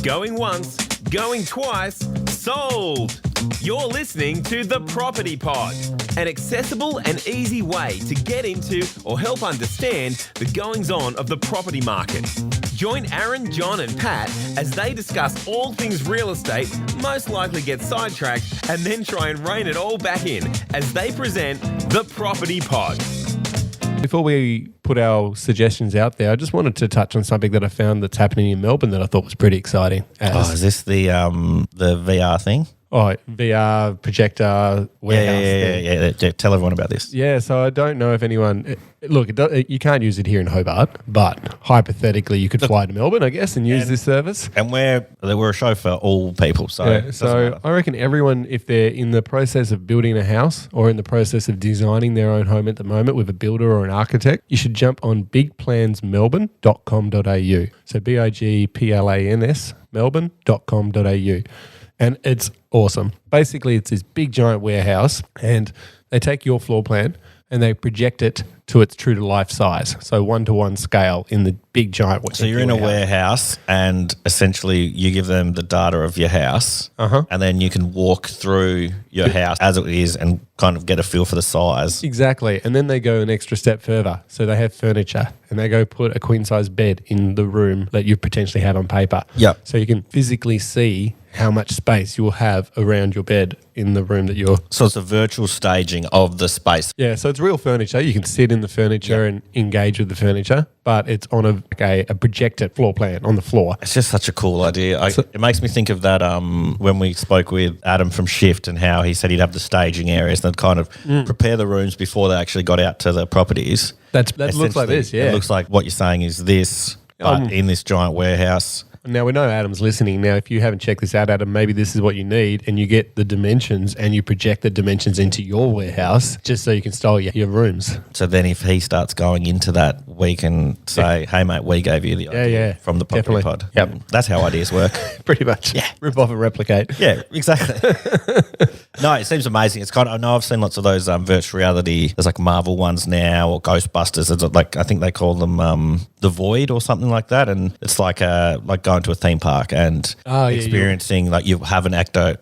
Going once, going twice, sold! You're listening to The Property Pod, an accessible and easy way to get into or help understand the goings-on of the property market. Join Aaron, John and Pat as they discuss all things real estate, most likely get sidetracked, and then try and rein it all back in as they present The Property Pod. Before we put our suggestions out there, I just wanted to touch on something that I found that's happening in Melbourne that I thought was pretty exciting. Is this the VR thing? Oh, VR projector warehouse. Yeah. Tell everyone about this. Yeah, so I don't know if anyone... Look, you can't use it here in Hobart, but hypothetically you could fly to Melbourne, I guess, and use this service. And we're a show for all people, so I reckon everyone, if they're in the process of building a house or in the process of designing their own home at the moment with a builder or an architect, you should jump on bigplansmelbourne.com.au. So BIGPLANS melbourne.com.au. And it's awesome. Basically, it's this big giant warehouse and they take your floor plan and they project it to its true to life size. So 1-to-1 scale in the big giant warehouse. So you're in a warehouse and essentially you give them the data of your house and then you can walk through your house as it is and kind of get a feel for the size. Exactly. And then they go an extra step further. So they have furniture and they go put a queen size bed in the room that you potentially had on paper. Yep. So you can physically see how much space you will have around your bed in the room that you're... So it's a virtual staging of the space. Yeah, so it's real furniture. You can sit in the furniture and engage with the furniture, but it's on a projected floor plan on the floor. It's just such a cool idea. It makes me think of that when we spoke with Adam from Shift and how he said he'd have the staging areas and kind of prepare the rooms before they actually got out to the properties. That looks like this, yeah. It looks like what you're saying is this, but in this giant warehouse. Now, we know Adam's listening. Now, if you haven't checked this out, Adam, maybe this is what you need and you get the dimensions and you project the dimensions into your warehouse just so you can style your rooms. So then if he starts going into that, we can say, hey, mate, we gave you the idea from the Property Pod. Yep. That's how ideas work. Pretty much. Yeah. Rip off and replicate. Yeah, exactly. No, it seems amazing. It's kind of, I know I've seen lots of those virtual reality, there's like Marvel ones now or Ghostbusters. It's like, I think they call them The Void or something like that. And it's like going to a theme park and experiencing like you have an ecto.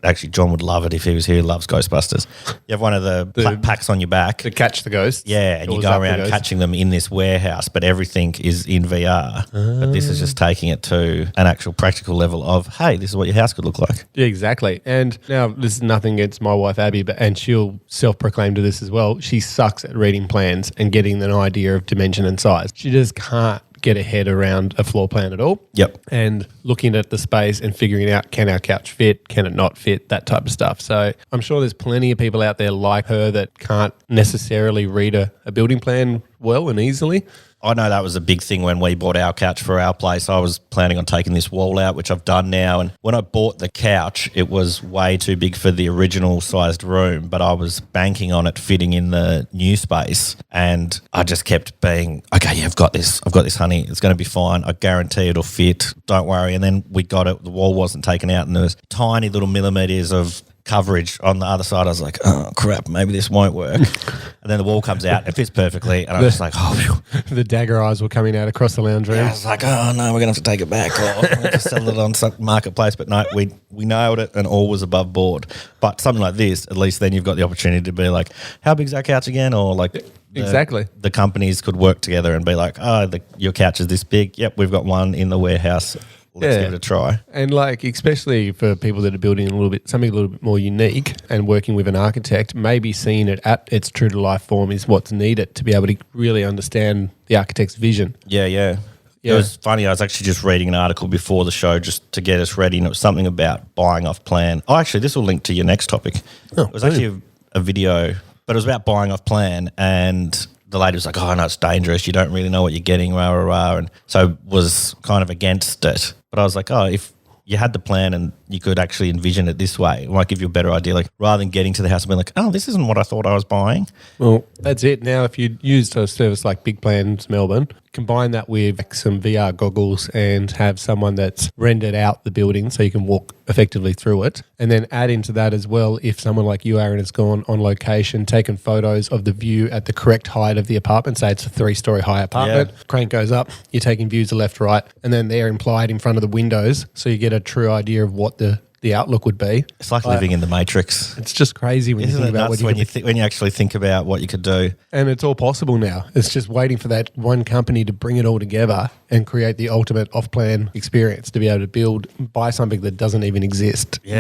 Actually, John would love it if he was here. He loves Ghostbusters. You have one of the packs on your back to catch the ghosts. Yeah, and you go around catching them in this warehouse, but everything is in VR. But this is just taking it to an actual practical level of, hey, this is what your house could look like. Yeah, exactly. And now this is nothing against my wife Abby, and she'll self-proclaim to this as well. She sucks at reading plans and getting an idea of dimension and size. She just can't get a head around a floor plan at all. Yep. And looking at the space and figuring out, can our couch fit, can it not fit, that type of stuff. So I'm sure there's plenty of people out there like her that can't necessarily read a building plan well and easily. I know that was a big thing when we bought our couch for our place. I was planning on taking this wall out, which I've done now. And when I bought the couch, it was way too big for the original sized room, but I was banking on it fitting in the new space. And I just kept being, okay, yeah, I've got this, honey. It's going to be fine. I guarantee it'll fit. Don't worry. And then we got it. The wall wasn't taken out and there was tiny little millimeters of coverage on the other side. I was like, oh crap, maybe this won't work. And then the wall comes out, it fits perfectly, and I was like, oh phew. The dagger eyes were coming out across the lounge room. Yeah, I was like, oh no, we're gonna have to take it back or we're gonna sell it on some marketplace. But no, we nailed it and all was above board. But something like this, at least then you've got the opportunity to be like, how big's our couch again? Or like exactly. The companies could work together and be like, oh, your couch is this big. Yep, we've got one in the warehouse. Let's give it a try. And like, especially for people that are building something a little bit more unique and working with an architect, maybe seeing it at its true to life form is what's needed to be able to really understand the architect's vision. Yeah. It was funny. I was actually just reading an article before the show just to get us ready, and it was something about buying off plan. Oh, actually, this will link to your next topic. It was actually a video, but it was about buying off plan, and the lady was like, oh, no, it's dangerous. You don't really know what you're getting, rah. And so was kind of against it. But I was like, oh, if you had the plan and, you could actually envision it this way. It might give you a better idea. Like rather than getting to the house and being like, oh, this isn't what I thought I was buying. Well, that's it. Now, if you used a service like Big Plans Melbourne, combine that with some VR goggles and have someone that's rendered out the building so you can walk effectively through it. And then add into that as well, if someone like you, Aaron, has gone on location, taken photos of the view at the correct height of the apartment, say it's a 3-story high apartment, crane goes up, you're taking views of left, right, and then they're implied in front of the windows so you get a true idea of what the outlook would be. It's like living in the Matrix. It's just crazy when Isn't you think it about nuts what when you actually think about what you could do? And it's all possible now. It's just waiting for that one company to bring it all together and create the ultimate off-plan experience to be able to buy something that doesn't even exist. Yeah.